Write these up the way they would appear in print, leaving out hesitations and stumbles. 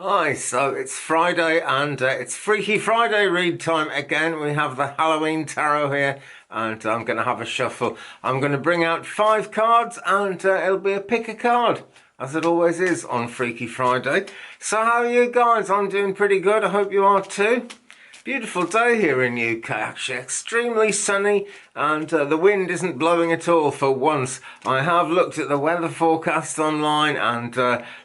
Hi, so it's Friday and it's Freaky Friday read time again. We have the Halloween tarot here and I'm going to have a shuffle. I'm going to bring out 5 cards and it'll be a pick a card, as it always is on Freaky Friday. So how are you guys? I'm doing pretty good. I hope you are too. Beautiful day here in UK, actually extremely sunny and the wind isn't blowing at all for once. I have looked at the weather forecast online and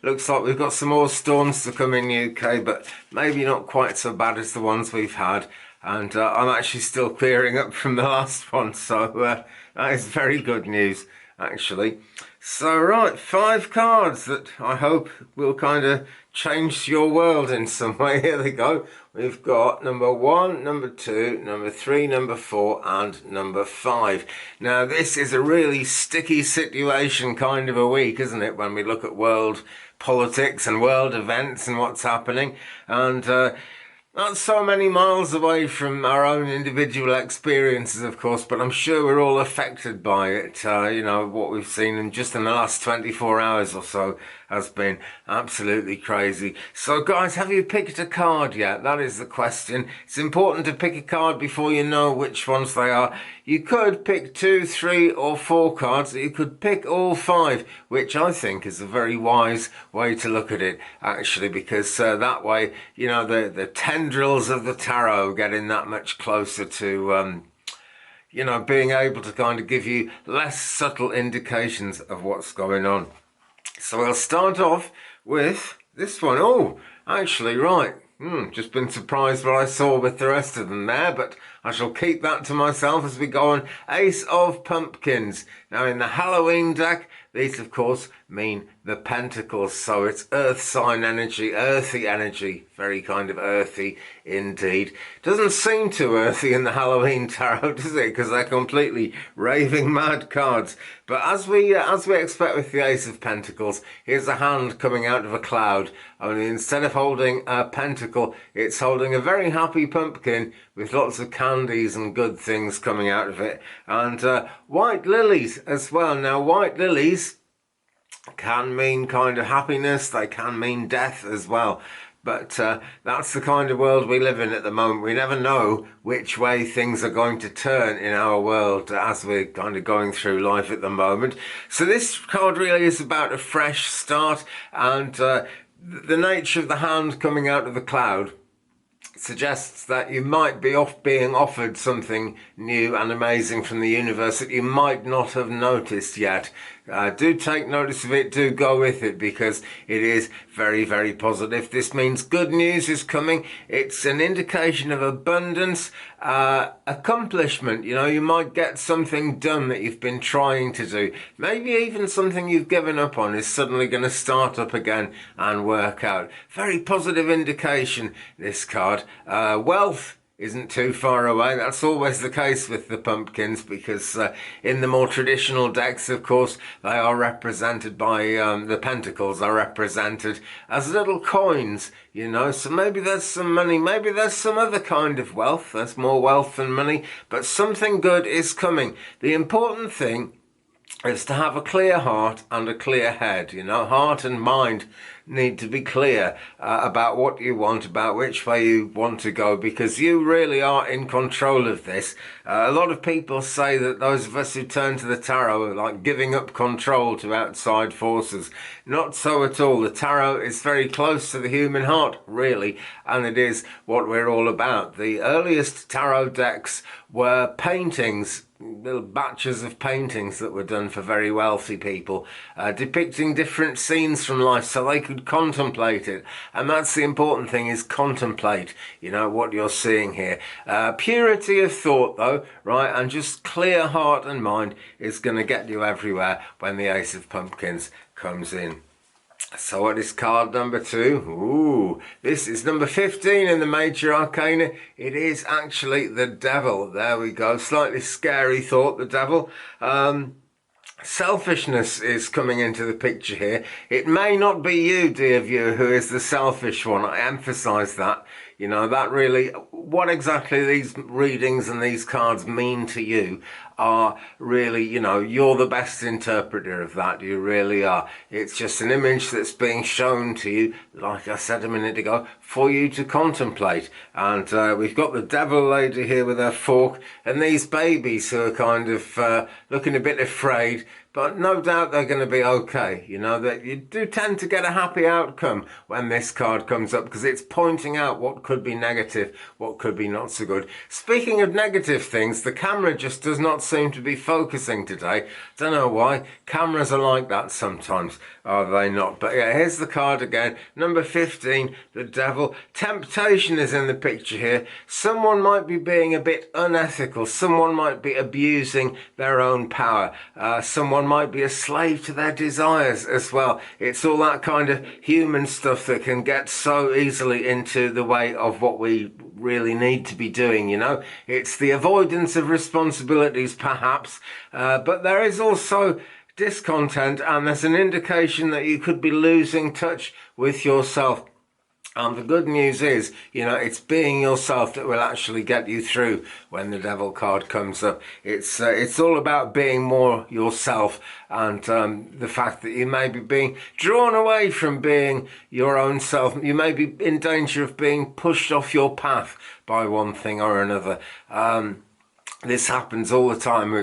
looks like we've got some more storms to come in UK, but maybe not quite so bad as the ones we've had. And I'm actually still clearing up from the last one, so that is very good news actually. So right, 5 cards that I hope will kind of change your world in some way. Here they go. We've got number 1, number 2, number 3, number 4 and number 5. Now this is a really sticky situation kind of a week, isn't it, when we look at world politics and world events and what's happening, and not so many miles away from our own individual experiences, of course, but I'm sure we're all affected by it. You know, what we've seen in just in the last 24 hours or so has been absolutely crazy. So guys, have you picked a card yet? That is the question. It's important to pick a card before you know which ones they are. You could pick 2, 3 or 4 cards. You could pick all 5, which I think is a very wise way to look at it, actually, because that way, you know, the tendrils of the tarot getting that much closer to you know, being able to kind of give you less subtle indications of what's going on. So I'll start off with this one. Oh, actually, right. Just been surprised what I saw with the rest of them there, but I shall keep that to myself as we go on. Ace of Pumpkins. Now in the Halloween deck, these of course mean the Pentacles, so it's earth sign energy, earthy energy, very kind of earthy indeed. Doesn't seem too earthy in the Halloween tarot, does it? Because they're completely raving mad cards. But as we expect with the Ace of Pentacles, here's a hand coming out of a cloud. Only instead of holding a pentacle, it's holding a very happy pumpkin with lots of candies and good things coming out of it. And white lilies as well. Now, white lilies can mean kind of happiness, they can mean death as well. But that's the kind of world we live in at the moment. We never know which way things are going to turn in our world as we're kind of going through life at the moment. So this card really is about a fresh start, and the nature of the hand coming out of the cloud suggests that you might be being offered something new and amazing from the universe that you might not have noticed yet. Do take notice of it, do go with it, because it is very, very positive. This means good news is coming. It's an indication of abundance, accomplishment. You know, you might get something done that you've been trying to do. Maybe even something you've given up on is suddenly going to start up again and work out. Very positive indication, this card. Wealth isn't too far away. That's always the case with the pumpkins, because in the more traditional decks, of course, they are represented by the pentacles are represented as little coins, you know. So maybe there's some money, maybe there's some other kind of wealth. There's more wealth than money, but something good is coming. The important thing is to have a clear heart and a clear head. You know, heart and mind need to be clear about what you want, about which way you want to go, because you really are in control of this. A lot of people say that those of us who turn to the tarot are like giving up control to outside forces. Not so at all. The tarot is very close to the human heart, really, and it is what we're all about. The earliest tarot decks were paintings, little batches of paintings that were done for very wealthy people, depicting different scenes from life so they could contemplate it. And that's the important thing, is contemplate, you know, what you're seeing here. Purity of thought though, right, and just clear heart and mind is going to get you everywhere when the Ace of Pumpkins comes in. So what is card number 2? Ooh, this is number 15 in the Major Arcana. It is actually the Devil. There we go. Slightly scary thought, the Devil. Selfishness is coming into the picture here. It may not be you, dear viewer, who is the selfish one. I emphasize that. You know, that really, what exactly these readings and these cards mean to you are really, you know, you're the best interpreter of that. You really are. It's just an image that's being shown to you, like I said a minute ago, for you to contemplate. And we've got the devil lady here with her fork and these babies who are kind of looking a bit afraid. But no doubt they're going to be okay. You know, that you do tend to get a happy outcome when this card comes up because it's pointing out what could be negative, what could be not so good. Speaking of negative things, the camera just does not seem to be focusing today. Don't know why. Cameras are like that sometimes, are they not? But yeah, here's the card again. Number 15, the devil. Temptation is in the picture here. Someone might be being a bit unethical. Someone might be abusing their own power. Someone might be a slave to their desires as well. It's all that kind of human stuff that can get so easily into the way of what we really need to be doing, you know. It's the avoidance of responsibilities perhaps, but there is also discontent, and there's an indication that you could be losing touch with yourself. And the good news is, you know, it's being yourself that will actually get you through when the devil card comes up. It's all about being more yourself, and the fact that you may be being drawn away from being your own self. You may be in danger of being pushed off your path by one thing or another. This happens all the time.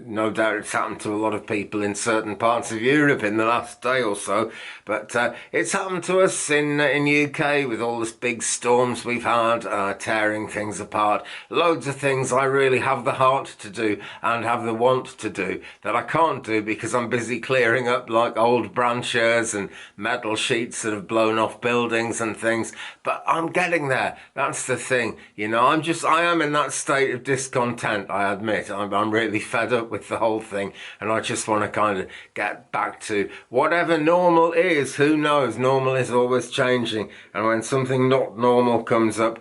No doubt it's happened to a lot of people in certain parts of Europe in the last day or so. But it's happened to us in UK with all the big storms we've had, tearing things apart. Loads of things I really have the heart to do and have the want to do that I can't do because I'm busy clearing up like old branches and metal sheets that have blown off buildings and things. But I'm getting there. That's the thing. You know, I am in that state of discontent. I admit I'm really fed up with the whole thing, and I just want to kind of get back to whatever normal is. Who knows? Normal is always changing, and when something not normal comes up,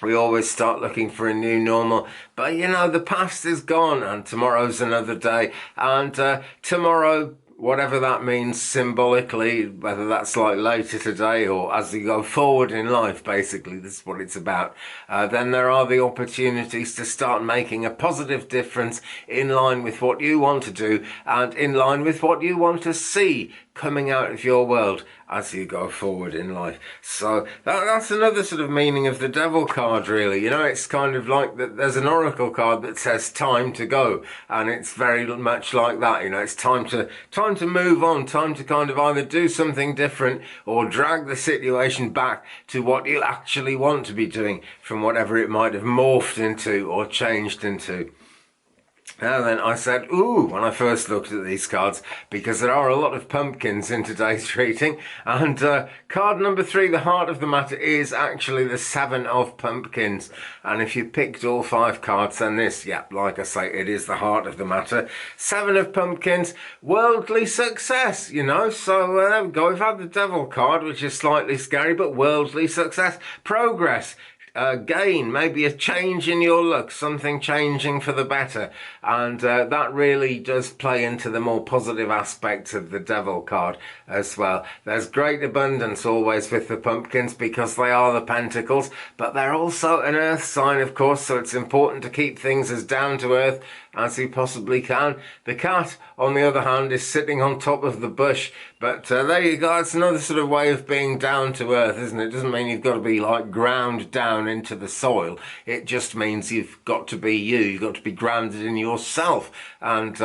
we always start looking for a new normal. But you know, the past is gone and tomorrow's another day, and tomorrow, whatever that means symbolically, whether that's like later today or as you go forward in life, basically, this is what it's about. Then there are the opportunities to start making a positive difference in line with what you want to do and in line with what you want to see coming out of your world as you go forward in life. So that's another sort of meaning of the devil card, really. You know, it's kind of like that. There's an oracle card that says time to go, and it's very much like that. You know, it's time to move on, time to kind of either do something different or drag the situation back to what you actually want to be doing from whatever it might have morphed into or changed into. Now then, I said, ooh, when I first looked at these cards, because there are a lot of pumpkins in today's reading, and card number 3, the heart of the matter, is actually the 7 of pumpkins. And if you picked all 5 cards, then this, yeah, like I say, it is the heart of the matter. 7 of pumpkins, worldly success, you know, so there we go. We've had the devil card, which is slightly scary, but worldly success, progress. Gain, maybe a change in your look, something changing for the better, and that really does play into the more positive aspects of the devil card as well. There's great abundance always with the pumpkins because they are the pentacles, but they're also an earth sign, of course, so it's important to keep things as down to earth as you possibly can. The cat, on the other hand, is sitting on top of the bush, but there you go. It's another sort of way of being down to earth, isn't it? It doesn't mean you've got to be like ground down into the soil. It just means you've got to be you. You've got to be grounded in yourself. And,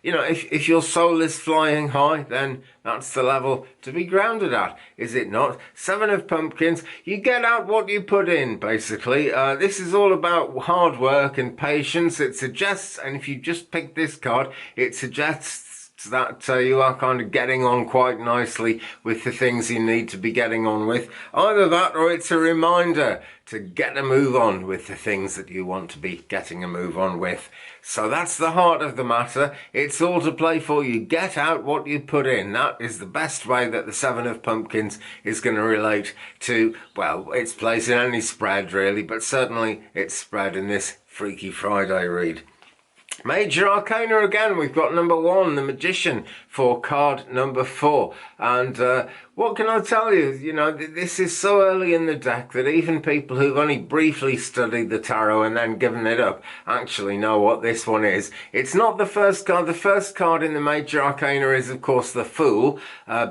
you know, if your soul is flying high, then that's the level to be grounded at, is it not? 7 of pumpkins, you get out what you put in, basically. This is all about hard work and patience. It suggests, and if you just pick this card, it suggests that you are kind of getting on quite nicely with the things you need to be getting on with. Either that or it's a reminder to get a move on with the things that you want to be getting a move on with. So that's the heart of the matter. It's all to play for. You get out what you put in. That is the best way that the 7 of pumpkins is going to relate to, well, its place in any spread really, but certainly its spread in this Freaky Friday read. Major Arcana again, we've got number 1, the Magician, for card number 4. And what can I tell you? You know, this is so early in the deck that even people who've only briefly studied the tarot and then given it up actually know what this one is. It's not the first card. The first card in the Major Arcana is, of course, the Fool,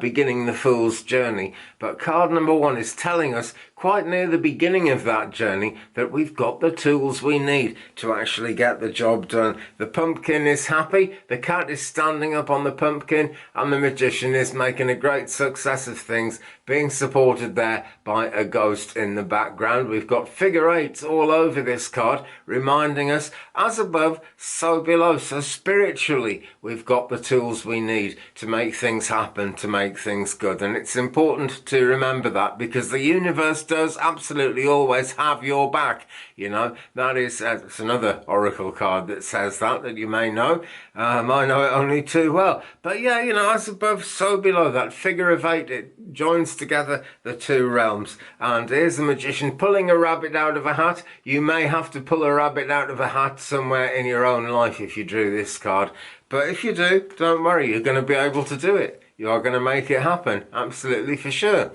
beginning the Fool's journey. But card number 1 is telling us quite near the beginning of that journey that we've got the tools we need to actually get the job done. The pumpkin is happy, the cat is standing up on the pumpkin, and the magician is making a great success of things, being supported there by a ghost in the background. We've got figure 8s all over this card, reminding us, as above, so below. So spiritually, we've got the tools we need to make things happen, to make things good. And it's important to remember that, because the universe does absolutely always have your back. You know, that is it's another oracle card that says that you may know. I know it only too well. But yeah, you know, as above, so below. That figure of 8, it joins together the two realms. And here's the magician pulling a rabbit out of a hat. You may have to pull a rabbit out of a hat somewhere in your own life if you drew this card. But if you do, don't worry, you're going to be able to do it. You are going to make it happen, absolutely for sure.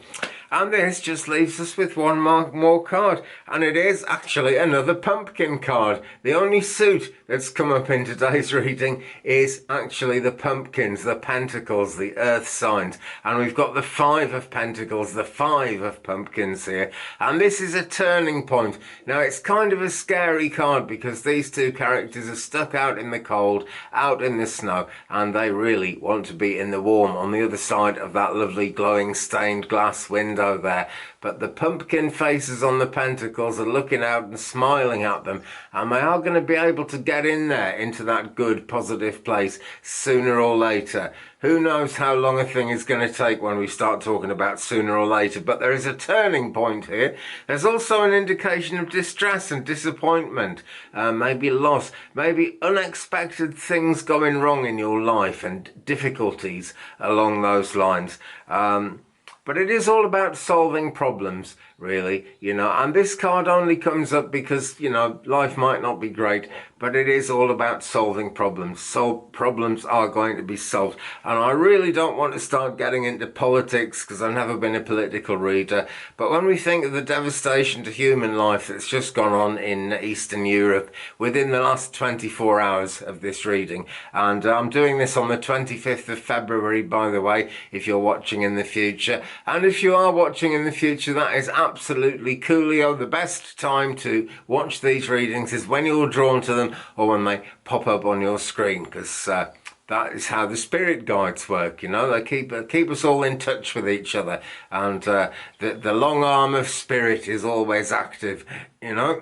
And this just leaves us with one more card, and it is actually another pumpkin card. The only suit that's come up in today's reading is actually the pumpkins, the pentacles, the earth signs. And we've got the 5 of pentacles, the 5 of pumpkins here. And this is a turning point. Now, it's kind of a scary card because these two characters are stuck out in the cold, out in the snow, and they really want to be in the warm on the other side of that lovely glowing stained glass window there. But the pumpkin faces on the pentacles are looking out and smiling at them, and they are going to be able to get in there into that good positive place sooner or later. Who knows how long a thing is going to take when we start talking about sooner or later, but there is a turning point here. There's also an indication of distress and disappointment, maybe loss, maybe unexpected things going wrong in your life and difficulties along those lines. But it is all about solving problems, really, you know, and this card only comes up because, you know, life might not be great, but it is all about solving problems. So problems are going to be solved. And I really don't want to start getting into politics because I've never been a political reader. But when we think of the devastation to human life that's just gone on in Eastern Europe within the last 24 hours of this reading, and I'm doing this on the 25th of February, by the way, if you're watching in the future. And if you are watching in the future, that is absolutely coolio. The best time to watch these readings is when you're drawn to them or when they pop up on your screen, because that is how the spirit guides work, you know. They keep us all in touch with each other, and the long arm of spirit is always active, you know.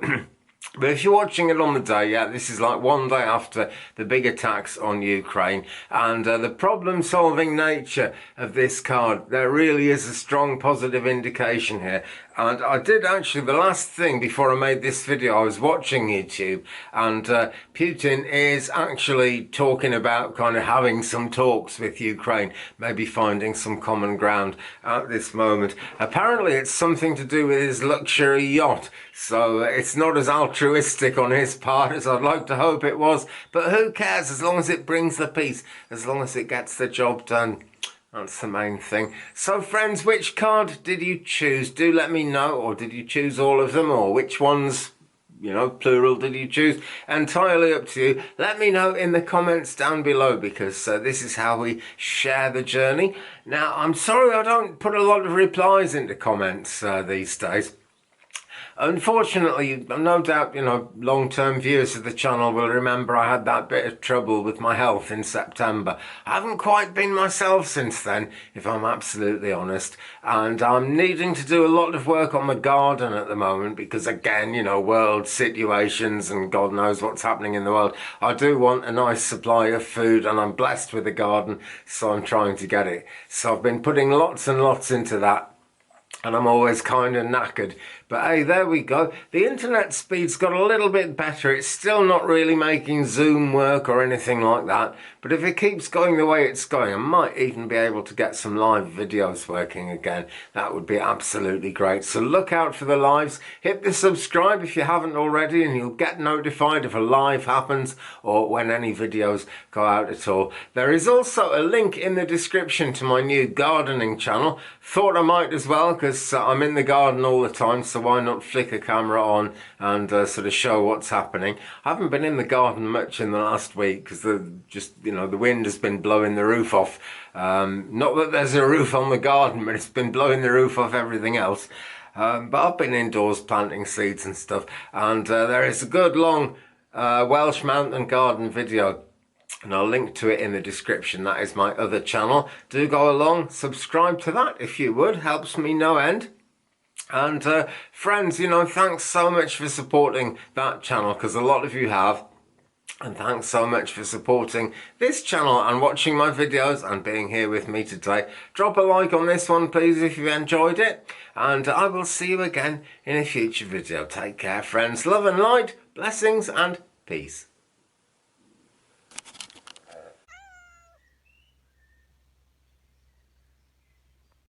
But if you're watching it on the day, yeah, this is like one day after the big attacks on Ukraine, and the problem-solving nature of this card, there really is a strong positive indication here. And I did actually, the last thing before I made this video, I was watching YouTube, and Putin is actually talking about kind of having some talks with Ukraine, maybe finding some common ground at this moment. Apparently it's something to do with his luxury yacht, so it's not as altruistic on his part as I'd like to hope it was, but who cares, as long as it brings the peace, as long as it gets the job done. That's the main thing. So friends, which card did you choose? Do let me know, or did you choose all of them, or which ones, you know, plural, did you choose? Entirely up to you. Let me know in the comments down below, because this is how we share the journey. Now, I'm sorry I don't put a lot of replies into comments these days. Unfortunately, no doubt, you know, long-term viewers of the channel will remember I had that bit of trouble with my health in September. I haven't quite been myself since then, if I'm absolutely honest, and I'm needing to do a lot of work on the garden at the moment because, again, you know, world situations and God knows what's happening in the world. I do want a nice supply of food, and I'm blessed with a garden, so I'm trying to get it. So I've been putting lots and lots into that. and I'm always kind of knackered. But hey, there we go. The internet speed's got a little bit better. It's still not really making Zoom work or anything like that. But if it keeps going the way it's going, I might even be able to get some live videos working again. That would be absolutely great. So look out for the lives. Hit the subscribe if you haven't already, and you'll get notified if a live happens or when any videos go out at all. There is also a link in the description to my new gardening channel. Thought I might as well, because I'm in the garden all the time, so why not flick a camera on and sort of show what's happening. I haven't been in the garden much in the last week because the wind has been blowing the roof off. Not that there's a roof on the garden, but it's been blowing the roof off everything else. But I've been indoors planting seeds and stuff, and there is a good long Welsh mountain garden video, and I'll link to it in the description. That is my other channel. Do go along, subscribe to that if you would, helps me no end. And friends, thanks so much for supporting that channel, because a lot of you have. And thanks so much for supporting this channel and watching my videos and being here with me today. Drop a like on this one, please, if you enjoyed it. And I will see you again in a future video. Take care, friends. Love and light, blessings and peace.